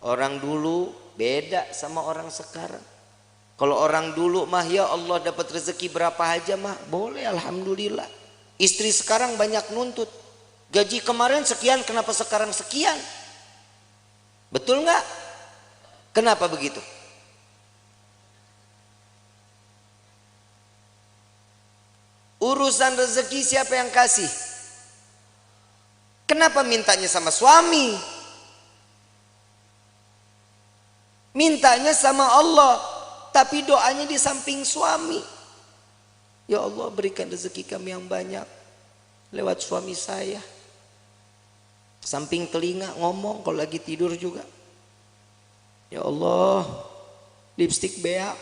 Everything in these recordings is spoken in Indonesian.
Orang dulu beda sama orang sekarang. Kalau orang dulu mah ya Allah dapat rezeki berapa aja mah boleh alhamdulillah. Istri sekarang banyak nuntut. Gaji kemarin sekian, kenapa sekarang sekian? Betul nggak? Kenapa begitu? Urusan rezeki siapa yang kasih? Kenapa mintanya sama suami? Mintanya sama Allah, tapi doanya di samping suami. Ya Allah berikan rezeki kami yang banyak lewat suami saya. Samping telinga ngomong kalau lagi tidur juga. Ya Allah, lipstik beak.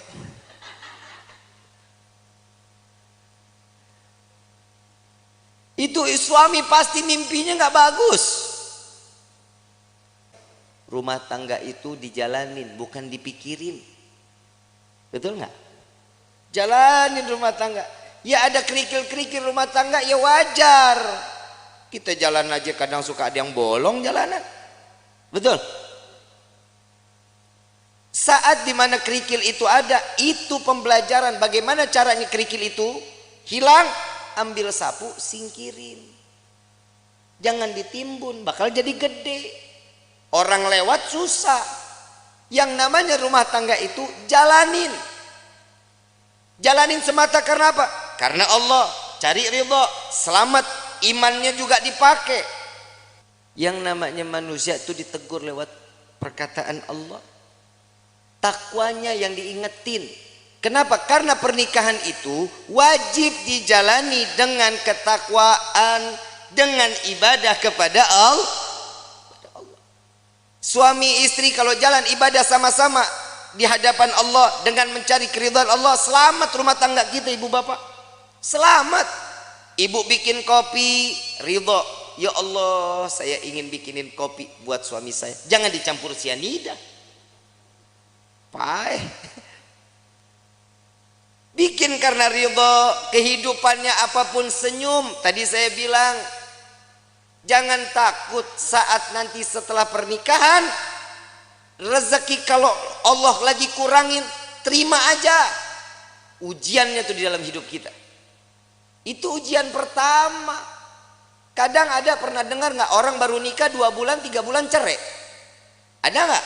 Itu suami pasti mimpinya nggak bagus. Rumah tangga itu dijalanin, bukan dipikirin. Betul nggak? Jalanin rumah tangga. Ya ada kerikil-kerikil rumah tangga ya wajar. Kita jalan aja kadang suka ada yang bolong jalanan. Betul? Saat dimana kerikil itu ada, itu pembelajaran bagaimana caranya kerikil itu hilang. Ambil sapu, singkirin. Jangan ditimbun, bakal jadi gede. Orang lewat susah. Yang namanya rumah tangga itu jalanin. Jalanin semata karena apa? Karena Allah. Cari ridho, selamat, imannya juga dipakai. Yang namanya manusia itu ditegur lewat perkataan Allah. Takwanya yang diingetin. Kenapa? Karena pernikahan itu wajib dijalani dengan ketakwaan, dengan ibadah kepada Allah. Suami istri kalau jalan ibadah sama-sama di hadapan Allah dengan mencari keridhaan Allah, selamat rumah tangga kita ibu bapak. Selamat. Ibu bikin kopi, ridho. Ya Allah, saya ingin bikinin kopi buat suami saya. Jangan dicampur sianida. Pahit. Bikin karena ridho, kehidupannya apapun senyum. Tadi saya bilang, jangan takut saat nanti setelah pernikahan, rezeki kalau Allah lagi kurangin, terima aja. Ujiannya tuh di dalam hidup kita. Itu ujian pertama. Kadang ada pernah dengar nggak orang baru nikah 2 bulan, 3 bulan cerai? Ada nggak?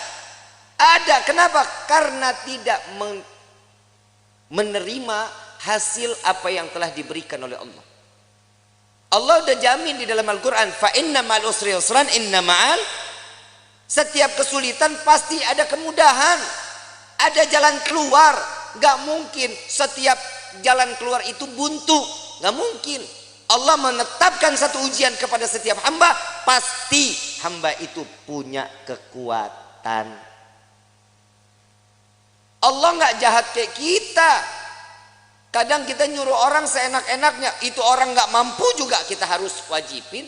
Ada. Kenapa? Karena tidak menerima hasil apa yang telah diberikan oleh Allah. Allah udah jamin di dalam Al-Quran, fa inna ma'al usri yusran, inna ma'al, setiap kesulitan pasti ada kemudahan, ada jalan keluar. Gak mungkin setiap jalan keluar itu buntu, gak mungkin. Allah menetapkan satu ujian kepada setiap hamba, pasti hamba itu punya kekuatan. Allah nggak jahat kayak kita. Kadang kita nyuruh orang seenak-enaknya, itu orang nggak mampu juga kita harus wajibin.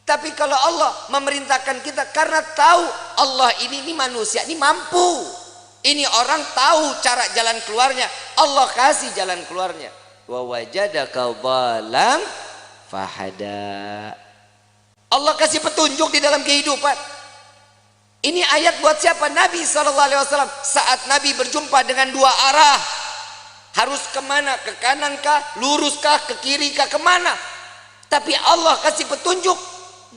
Tapi kalau Allah memerintahkan kita karena tahu Allah ini manusia ini mampu, ini orang tahu cara jalan keluarnya, Allah kasih jalan keluarnya. Wa wajadaka dhalam fahada. Allah kasih petunjuk di dalam kehidupan. Ini ayat buat siapa? Nabi SAW. Saat Nabi berjumpa dengan 2 arah, harus kemana? Ke kanan kah? Lurus kah? Ke kiri kah? Kemana? Tapi Allah kasih petunjuk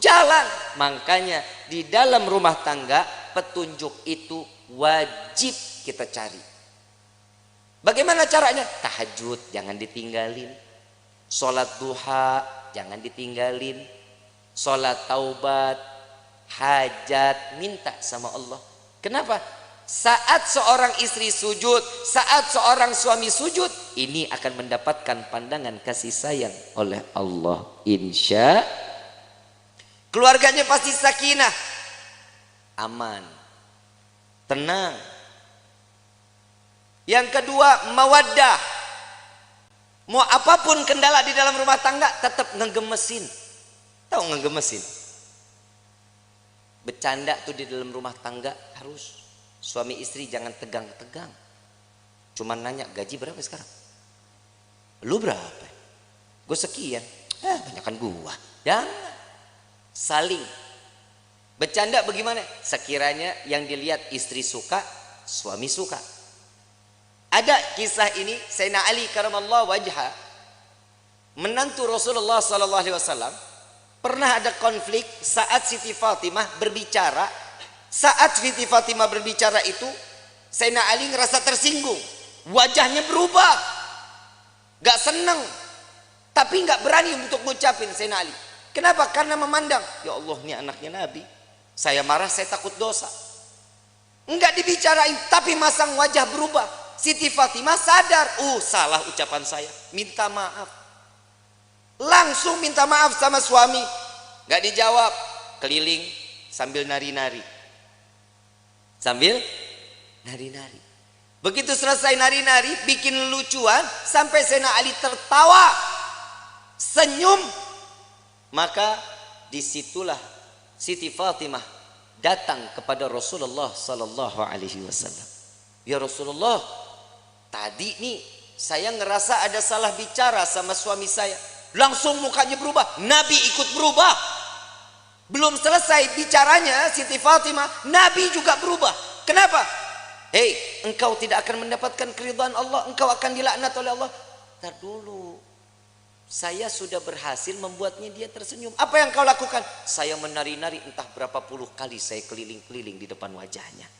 jalan. Makanya di dalam rumah tangga petunjuk itu wajib kita cari. Bagaimana caranya? Tahajud jangan ditinggalin, sholat duha jangan ditinggalin, sholat taubat, hajat, minta sama Allah. Kenapa? Saat seorang istri sujud, saat seorang suami sujud, ini akan mendapatkan pandangan kasih sayang oleh Allah. Insya keluarganya pasti sakinah, aman, tenang. Yang kedua, mawaddah. Mau apapun kendala di dalam rumah tangga tetap ngegemesin. Tahu ngegemesin? Bercanda tuh di dalam rumah tangga harus. Suami istri jangan tegang-tegang. Cuman nanya gaji berapa sekarang? Lu berapa? Gue sekian. Banyakan gua. Jangan. Saling. Bercanda bagaimana? Sekiranya yang dilihat istri suka, suami suka. Ada kisah ini, Sayyidina Ali karamallahu wajha, menantu Rasulullah sallallahu alaihi wasallam, pernah ada konflik saat Siti Fatimah berbicara. Saat Siti Fatimah berbicara itu, Sayyidina Ali ngerasa tersinggung. Wajahnya berubah. Gak seneng. Tapi gak berani untuk ngucapin Sayyidina Ali. Kenapa? Karena memandang, ya Allah ini anaknya Nabi. Saya marah, saya takut dosa. Enggak dibicarain, tapi masang wajah berubah. Siti Fatimah sadar, salah ucapan saya, minta maaf. Langsung minta maaf sama suami. Enggak dijawab, keliling sambil nari-nari. Sambil nari-nari. Begitu selesai nari-nari, bikin lucuan, sampai Sayyidina Ali tertawa, senyum. Maka disitulah Siti Fatimah datang kepada Rasulullah sallallahu alaihi wasallam. Ya Rasulullah, tadi nih saya ngerasa ada salah bicara sama suami saya. Langsung mukanya berubah, Nabi ikut berubah. Belum selesai bicaranya Siti Fatimah, Nabi juga berubah. Kenapa? Hei, engkau tidak akan mendapatkan keridhaan Allah, engkau akan dilaknat oleh Allah. Tar dulu, saya sudah berhasil membuatnya dia tersenyum. Apa yang kau lakukan? Saya menari-nari entah berapa puluh kali saya keliling-keliling di depan wajahnya.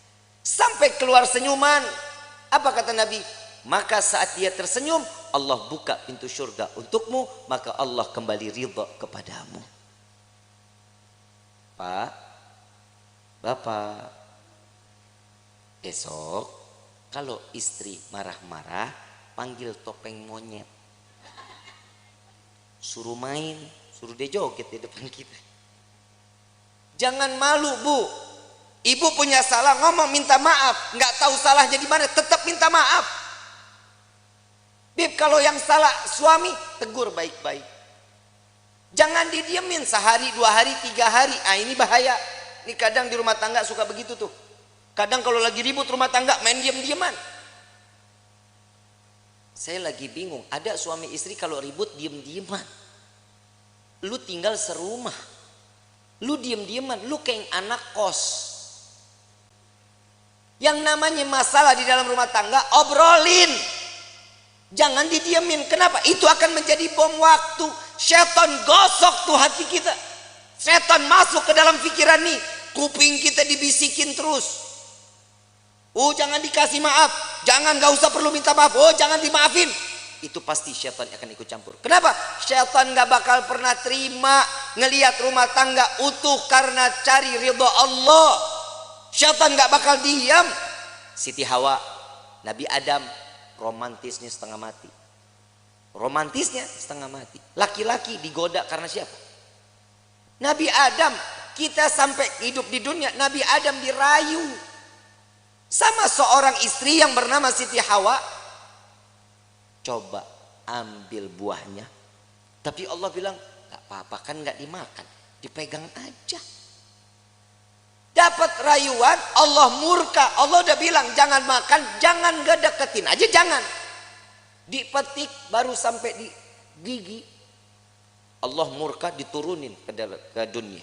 Sampai keluar senyuman. Apa kata Nabi? Maka saat dia tersenyum, Allah buka pintu surga untukmu, maka Allah kembali ridha kepadamu. Pak, Bapak, besok kalau istri marah-marah, panggil topeng monyet. Suruh main, suruh dia joget di depan kita. Jangan malu, Bu. Ibu punya salah, ngomong minta maaf. Nggak tahu salahnya di mana, tetap minta maaf. Bib, kalau yang salah suami, tegur baik-baik. Jangan didiemin sehari, 2 hari, 3 hari. Ini bahaya. Ini kadang di rumah tangga suka begitu tuh. Kadang kalau lagi ribut rumah tangga, main diem-dieman. Saya lagi bingung, ada suami istri kalau ribut diem-dieman. Lu tinggal serumah, lu diem-dieman, lu kayak anak kos. Yang namanya masalah di dalam rumah tangga, obrolin. Jangan didiemin. Kenapa? Itu akan menjadi bom waktu. Setan gosok tuh hati kita. Setan masuk ke dalam pikiran nih. Kuping kita dibisikin terus. Jangan dikasih maaf, jangan, gak usah perlu minta maaf, jangan dimaafin. Itu pasti syaitan akan ikut campur. Kenapa? Syaitan gak bakal pernah terima ngelihat rumah tangga utuh karena cari ridha Allah. Syaitan gak bakal diam. Siti Hawa, Nabi Adam, romantisnya setengah mati. Romantisnya setengah mati. Laki-laki digoda karena siapa? Nabi Adam. Kita sampai hidup di dunia, Nabi Adam dirayu sama seorang istri yang bernama Siti Hawa. Coba ambil buahnya. Tapi Allah bilang, gak apa-apa, kan gak dimakan, dipegang aja. Dapat rayuan, Allah murka. Allah udah bilang jangan makan, jangan gak deketin aja, jangan. Dipetik baru sampai di gigi, Allah murka, diturunin ke dunia.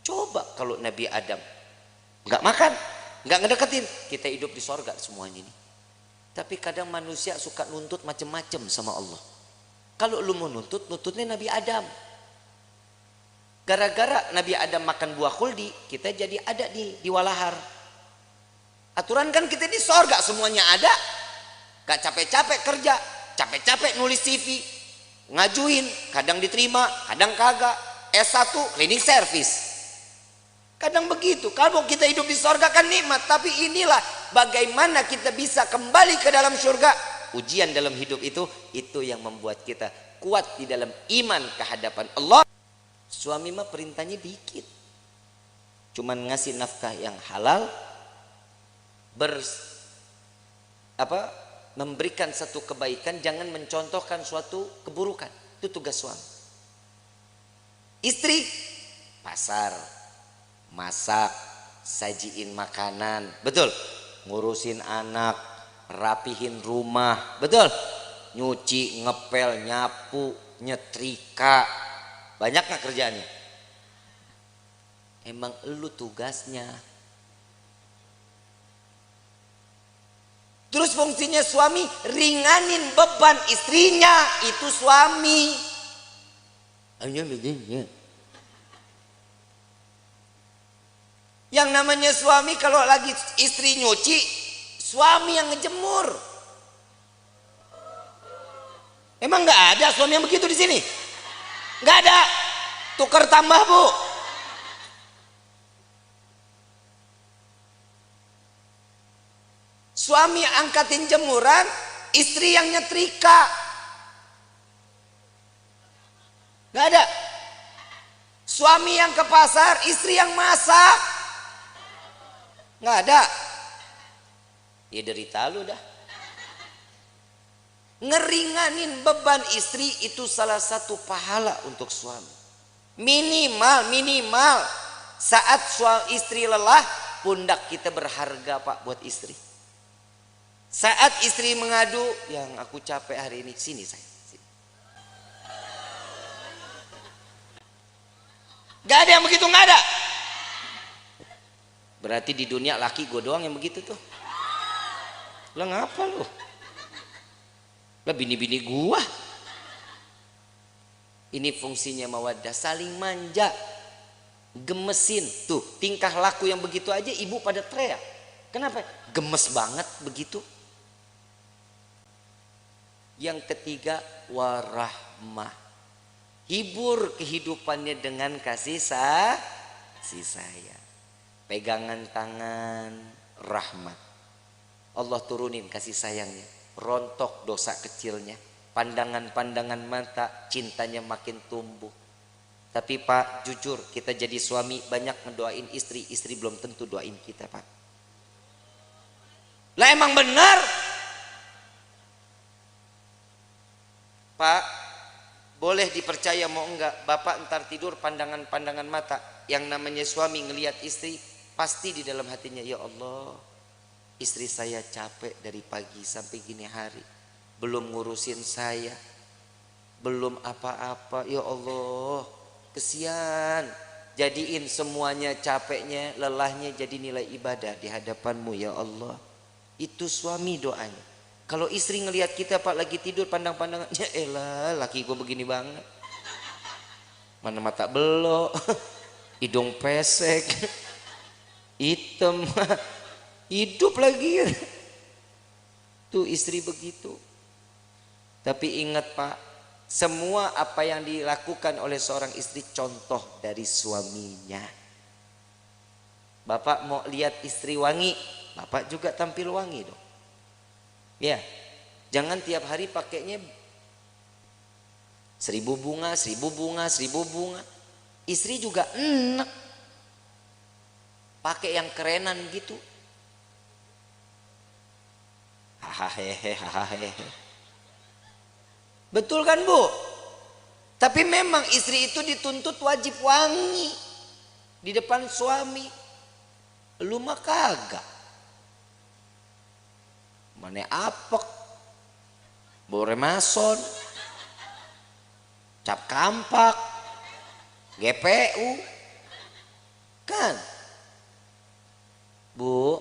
Coba kalau Nabi Adam gak makan, nggak ngedeketin, kita hidup di sorga semuanya ini. Tapi kadang manusia suka nuntut macem-macem sama Allah. Kalau lu mau nuntut, nuntutnya Nabi Adam. Gara-gara Nabi Adam makan buah khuldi, kita jadi ada di walahar. Aturan kan kita di sorga semuanya ada. Gak capek-capek kerja, capek-capek nulis CV, ngajuin, kadang diterima, kadang kagak. S1 cleaning service. Kadang begitu. Kalau kita hidup di sorga kan nikmat. Tapi inilah bagaimana kita bisa kembali ke dalam surga. Ujian dalam hidup itu yang membuat kita kuat di dalam iman kehadapan Allah. Suami mah perintahnya dikit, cuman ngasih nafkah yang halal, memberikan satu kebaikan, jangan mencontohkan suatu keburukan. Itu tugas suami. Istri pasar, masak, sajiin makanan, betul. Ngurusin anak, rapihin rumah, betul. Nyuci, ngepel, nyapu, nyetrika. Banyak nggak kerjaannya? Emang elu tugasnya. Terus fungsinya suami ringanin beban istrinya, itu suami. Yang namanya suami kalau lagi istri nyuci, suami yang ngejemur. Emang nggak ada suami yang begitu di sini? Nggak ada. Tukar tambah, Bu. Suami angkatin jemuran, istri yang nyetrika. Gak ada. Suami yang ke pasar, istri yang masak. Gak ada. Ya derita lu dah. Ngeringanin beban istri itu salah satu pahala untuk suami. Minimal saat istri lelah, pundak kita berharga, Pak, buat istri. Saat istri mengadu, yang aku capek hari ini, sini saya. Sini. Gak ada yang begitu, gak ada. Berarti di dunia laki gue doang yang begitu tuh. Lah ngapa lu? Lah bini-bini gua. Ini fungsinya mawaddah, saling manja, gemesin. Tuh tingkah laku yang begitu aja ibu pada teriak. Kenapa? Gemes banget begitu. Yang ketiga, warahmah. Hibur kehidupannya dengan kasih sayang. Pegangan tangan, rahmat. Allah turunin kasih sayangnya. Rontok dosa kecilnya. Pandangan-pandangan mata, cintanya makin tumbuh. Tapi Pak, jujur kita jadi suami banyak ngedoain istri. Istri belum tentu doain kita, Pak. Lah emang benar. Pak, boleh dipercaya mau enggak, Bapak ntar tidur pandangan-pandangan mata. Yang namanya suami ngelihat istri, pasti di dalam hatinya, ya Allah, istri saya capek dari pagi sampai gini hari, belum ngurusin saya, belum apa-apa, ya Allah, kesian. Jadiin semuanya capeknya, lelahnya jadi nilai ibadah di hadapanmu, ya Allah. Itu suami doanya. Kalau istri ngelihat kita, Pak, lagi tidur pandang-pandangannya, elah laki gue begini banget, mana mata belok, hidung pesek, hitam, hidup lagi. Tuh istri begitu. Tapi ingat, Pak, semua apa yang dilakukan oleh seorang istri contoh dari suaminya. Bapak mau lihat istri wangi, Bapak juga tampil wangi dong. Ya, jangan tiap hari pakainya 1000 bunga, 1000 bunga, 1000 bunga. Istri juga enak pakai yang kerenan gitu. Hahaha. Betul kan, Bu? Tapi memang istri itu dituntut wajib wangi di depan suami. Lu mah kagak. Mana apek, boremason, cap kampak, GPU, kan? Bu,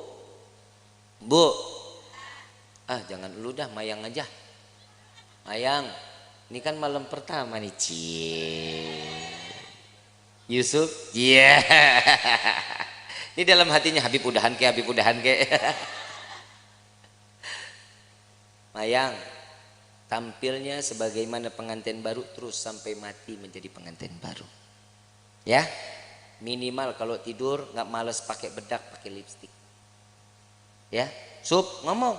jangan lu dah, Mayang aja. Mayang, ini kan malam pertama nih, Yusuf, iya. Yeah. Ini dalam hatinya, Habib udahan ke. Mayang, tampilnya sebagaimana pengantin baru terus sampai mati menjadi pengantin baru. Ya, minimal kalau tidur nggak males pakai bedak, pakai lipstik. Ya, Sup ngomong,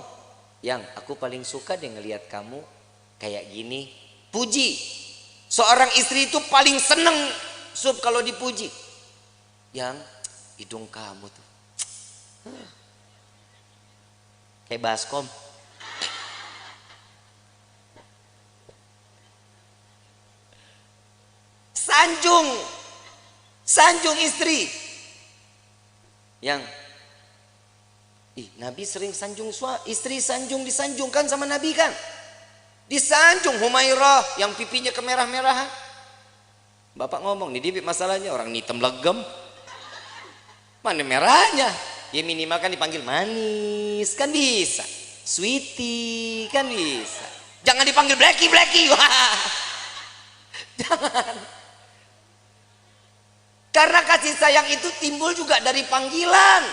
yang aku paling suka deh ngelihat kamu kayak gini. Puji. Seorang istri itu paling seneng, Sup, kalau dipuji. Yang hidung kamu tuh kayak baskom. Sanjung istri. Yang Nabi sering sanjung istri, disanjungkan sama Nabi kan. Disanjung Humairah yang pipinya kemerah-merahan. Bapak ngomong, nih Bib, masalahnya orang hitam legem. Mana merahnya? Ya minimal kan dipanggil manis kan bisa, sweetie kan bisa. Jangan dipanggil Blacky Blacky. Wah. Jangan. Karena kasih sayang itu timbul juga dari panggilan.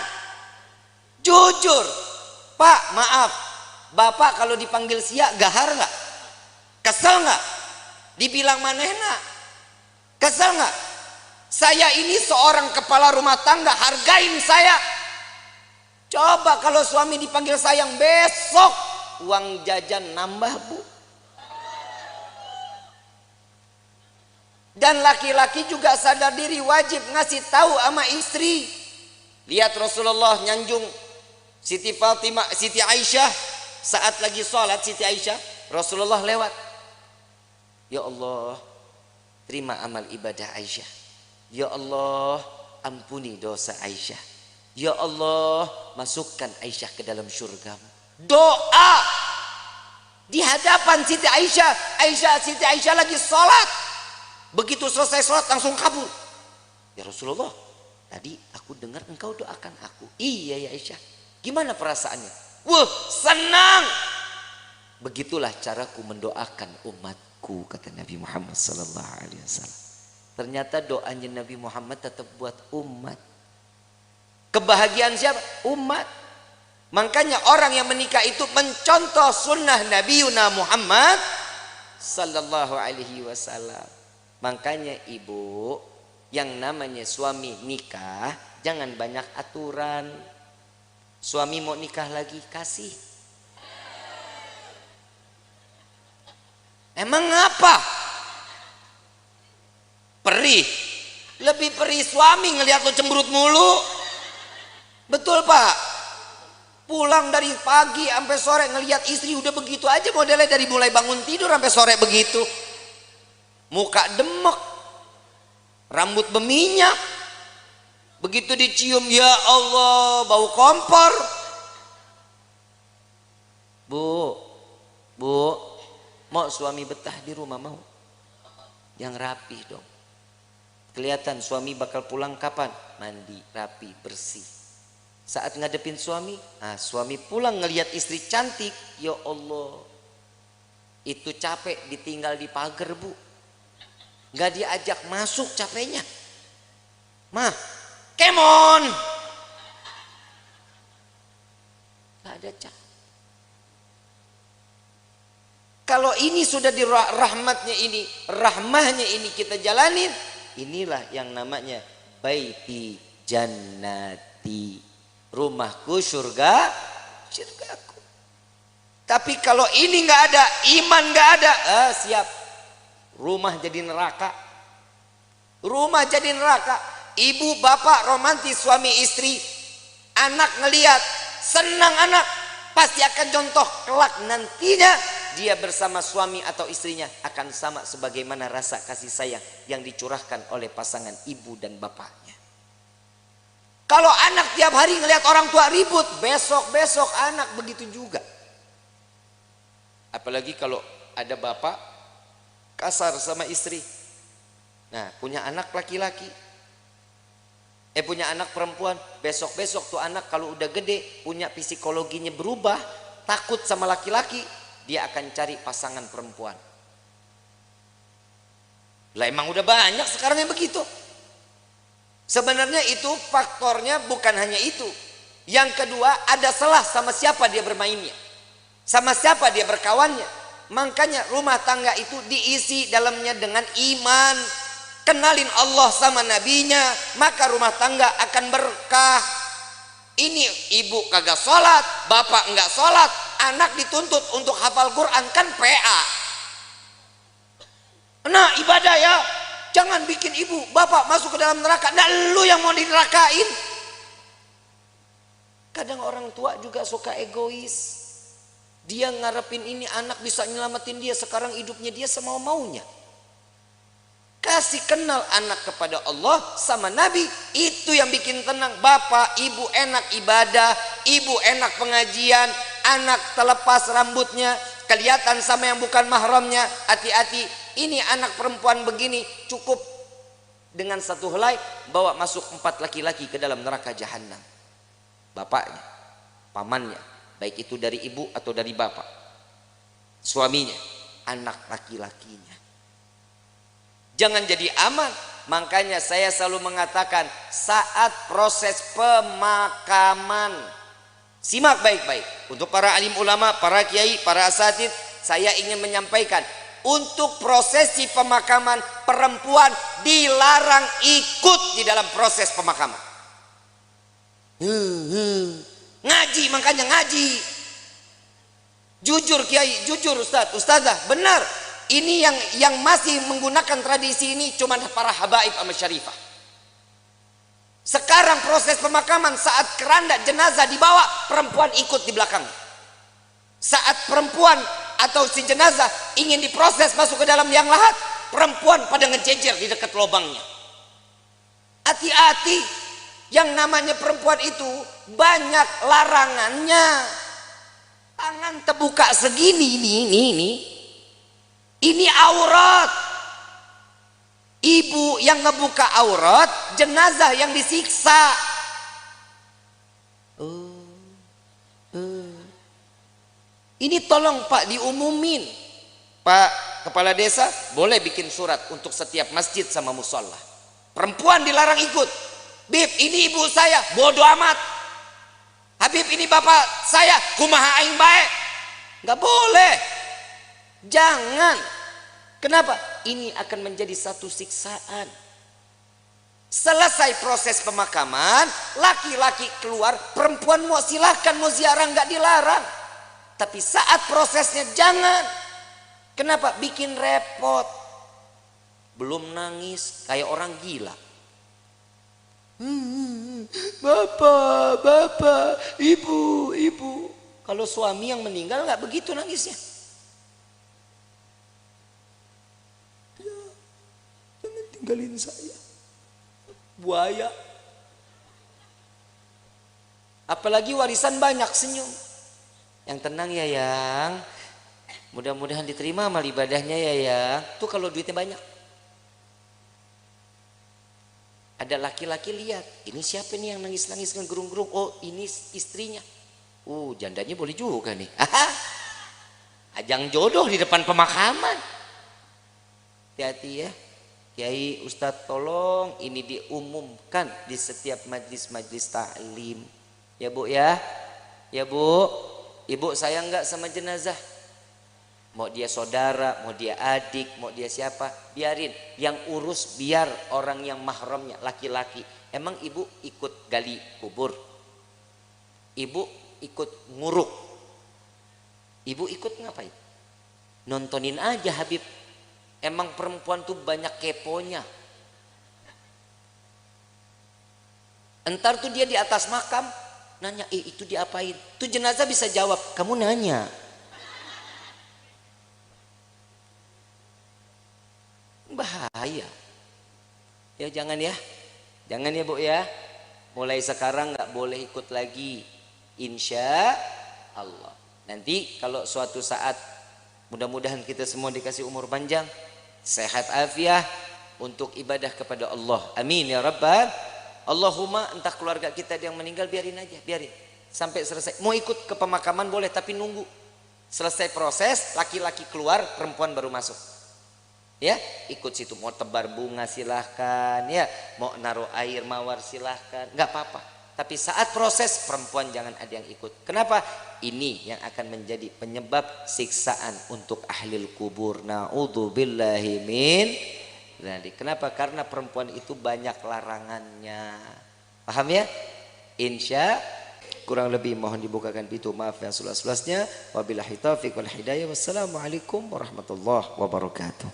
Jujur, Pak, maaf, Bapak kalau dipanggil sia gahar nggak? Kesel nggak? Dibilang manehna? Kesel nggak? Saya ini seorang kepala rumah tangga, hargain saya. Coba kalau suami dipanggil sayang, besok uang jajan nambah, Bu. Dan laki-laki juga sadar diri, wajib ngasih tahu sama istri. Lihat Rasulullah nyanjung Siti Fatimah, Siti Aisyah saat lagi sholat. Siti Aisyah, Rasulullah lewat, ya Allah, terima amal ibadah Aisyah. Ya Allah, ampuni dosa Aisyah. Ya Allah, masukkan Aisyah ke dalam syurgamu. Doa di hadapan Siti Aisyah. Siti Aisyah lagi sholat. Begitu selesai sholat langsung kabur. Ya Rasulullah, tadi aku dengar engkau doakan aku. Iya ya Aisyah. Gimana perasaannya? Wah, senang. Begitulah caraku mendoakan umatku, kata Nabi Muhammad SAW. Ternyata doanya Nabi Muhammad tetap buat umat. Kebahagiaan siapa? Umat. Makanya orang yang menikah itu mencontoh sunnah Nabi Muhammad sallallahu alaihi wasallam. Makanya ibu, yang namanya suami nikah jangan banyak aturan. Suami mau nikah lagi, kasih. Emang apa? Perih. Lebih perih suami ngelihat lo cemberut mulu. Betul Pak. Pulang dari pagi sampai sore ngelihat istri udah begitu aja modelnya, dari mulai bangun tidur sampai sore begitu. Muka demek, rambut berminyak. Begitu dicium, ya Allah, bau kompor. Bu, mau suami betah di rumah mau? Yang rapi dong. Kelihatan suami bakal pulang kapan? Mandi, rapi, bersih. Saat ngadepin suami, suami pulang ngelihat istri cantik, ya Allah, itu capek ditinggal di pagar, Bu. Gak diajak masuk capeknya. Mah, kemon. Gak ada cap. Kalau ini sudah di rahmatnya ini, rahmahnya ini kita jalanin, inilah yang namanya baiti jannati. Rumahku surga, surgaku. Tapi kalau ini nggak ada, iman nggak ada, siap. Rumah jadi neraka. Rumah jadi neraka. Ibu bapak romantis suami istri, anak ngelihat senang, anak pasti akan contoh kelak nantinya dia bersama suami atau istrinya akan sama sebagaimana rasa kasih sayang yang dicurahkan oleh pasangan ibu dan bapaknya. Kalau anak tiap hari ngelihat orang tua ribut, besok anak begitu juga. Apalagi kalau ada bapak kasar sama istri. Nah, punya anak laki-laki, punya anak perempuan, besok tuh anak kalau udah gede, punya psikologinya berubah, takut sama laki-laki, dia akan cari pasangan perempuan. Lah emang udah banyak sekarang yang begitu. Sebenarnya itu faktornya bukan hanya itu. Yang kedua, ada selah sama siapa dia bermainnya, sama siapa dia berkawannya. Makanya rumah tangga itu diisi dalamnya dengan iman, kenalin Allah sama nabinya, maka rumah tangga akan berkah. Ini ibu kagak sholat, bapak enggak sholat, anak dituntut untuk hafal Quran, kan PA. Nah ibadah ya, jangan bikin ibu bapak masuk ke dalam neraka. Nah lu yang mau dinerakain. Kadang orang tua juga suka egois. Dia ngarepin ini anak bisa nyelamatin dia, sekarang hidupnya dia semau-maunya. Kasih kenal anak kepada Allah sama Nabi, itu yang bikin tenang. Bapak ibu enak ibadah, ibu enak pengajian, anak terlepas rambutnya, kelihatan sama yang bukan mahramnya. Hati-hati, ini anak perempuan begini, cukup Dengan satu helai bawa masuk 4 laki-laki ke dalam neraka jahanam. Bapaknya, pamannya, baik itu dari ibu atau dari bapak, suaminya, anak laki-lakinya. Jangan jadi aman. Makanya saya selalu mengatakan saat proses pemakaman, simak baik-baik. Untuk para alim ulama, para kiai, para asatid, saya ingin menyampaikan, untuk prosesi pemakaman perempuan dilarang ikut di dalam proses pemakaman. Ngaji, makanya ngaji. Jujur kiai, jujur ustadz, ustazah, benar. Ini yang masih menggunakan tradisi ini cuma para habaib sama syarifah. Sekarang proses pemakaman saat keranda jenazah dibawa, perempuan ikut di belakang. Saat perempuan atau si jenazah ingin diproses masuk ke dalam liang lahat, perempuan pada ngejejer di dekat lubangnya. Hati-hati, yang namanya perempuan itu banyak larangannya. Tangan terbuka segini ini aurat. Ibu yang ngebuka aurat, jenazah yang disiksa. Ini tolong Pak diumumin. Pak Kepala Desa boleh bikin surat untuk setiap masjid sama musola. Perempuan dilarang ikut. Bib, ini ibu saya, bodoh amat. Habib, ini bapak saya, kumaha aing bae. Nggak boleh. Jangan. Kenapa? Ini akan menjadi satu siksaan. Selesai proses pemakaman, laki-laki keluar, perempuan mau silahkan mau ziarah, nggak dilarang. Tapi saat prosesnya jangan. Kenapa? Bikin repot. Belum nangis kayak orang gila. Bapak, ibu. Kalau suami yang meninggal nggak begitu nangisnya. Jangan tinggalin saya, buaya. Apalagi warisan banyak, senyum. Yang tenang ya yang, mudah-mudahan diterima amal ibadahnya ya yang. Tuh kalau duitnya banyak. Ada laki-laki lihat, ini siapa nih yang nangis-nangis ngegerung-gerung? Oh ini istrinya. Jandanya boleh juga nih. Ajang jodoh di depan pemakaman. Hati-hati ya. Kiai, Ustadz, tolong ini diumumkan di setiap majlis-majlis ta'lim. Ya Bu ya. Ya Bu. Ibu sayang nggak sama jenazah? Mau dia saudara, mau dia adik, mau dia siapa, biarin. Yang urus biar orang yang mahramnya laki-laki. Emang ibu ikut gali kubur? Ibu ikut nguruk? Ibu ikut ngapain? Nontonin aja Habib. Emang perempuan tuh banyak keponya. Entar tuh dia di atas makam nanya, itu diapain? Tuh jenazah bisa jawab, kamu nanya. Bahaya. Ya jangan ya. Jangan ya Bu ya. Mulai sekarang nggak boleh ikut lagi. Insya Allah. Nanti kalau suatu saat mudah-mudahan kita semua dikasih umur panjang, sehat afiah untuk ibadah kepada Allah. Amin ya Rabbal. Allahumma, entah keluarga kita yang meninggal biarin aja, biarin sampai selesai. Mau ikut ke pemakaman boleh, tapi nunggu selesai proses, laki-laki keluar, perempuan baru masuk. Ya, ikut situ. Mau tebar bunga silahkan, ya, mau naruh air mawar silahkan, nggak apa-apa. Tapi saat proses perempuan jangan ada yang ikut. Kenapa? Ini yang akan menjadi penyebab siksaan untuk ahlil kubur. Na'udzubillahi min. Kenapa? Karena perempuan itu banyak larangannya. Paham ya? Insya kurang lebih mohon dibukakan pintu maaf yang seluas-luasnya. Wabillahi taufiq wal hidayah. Wassalamualaikum warahmatullahi wabarakatuh.